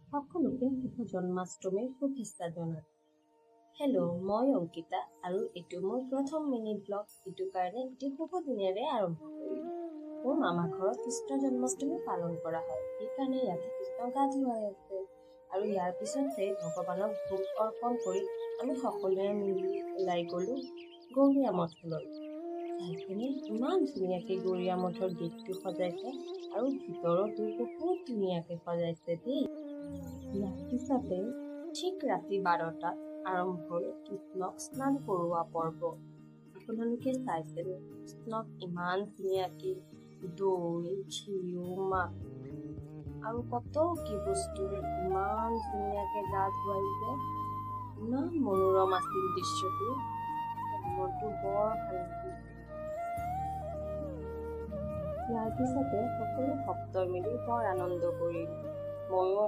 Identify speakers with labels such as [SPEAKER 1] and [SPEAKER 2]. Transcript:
[SPEAKER 1] সকলোকে শুভ জন্মাষ্টমীৰ শুভেচ্ছা জনালোঁ। হেল্ল', মই অংকিতা আৰু এইটো মোৰ প্ৰথম মিনি ব্লগ। এইটো কাৰণে এটি শুভ দিনেৰে আৰম্ভ কৰিম। মোৰ মামা ঘৰত কৃষ্ণ জন্মাষ্টমী পালন কৰা হয়, সেইকাৰণে ইয়াতে কৃষ্ণ গা ধুৱাই আছে আৰু ইয়াৰ পিছতে ভগৱানক ভোগ অৰ্পণ কৰি আমি সকলোৱে মিলি ওলাই গ'লো গৌৰীয়া মঠলৈ। চাই কিনে ইমান ধুনীয়াকে গৌৰীয়া মঠৰ গেটটো সজাইছে আৰু ভিতৰতো বহুত ধুনীয়াকে সজাইছে দেই। ইয়াৰ পিছতে ঠিক ৰাতি 12টাত আৰম্ভ হ'ল কৃষ্ণক স্নান কৰোৱা পৰ্ব। আপোনালোকে চাইছেনে কৃষ্ণক ইমান ধুনীয়াকে দৈ, ঘিউ, আৰু কত কি বস্তুৰে ইমান ধুনীয়াকে গা ধুৱাইছে। ইমান মনোৰম আছিল দৃশ্যটো, মনটো বৰ ভাল লাগিল। ইয়াৰ পিছতে সকলো ভক্তই মিলি বৰ আনন্দ কৰিল। ময়ো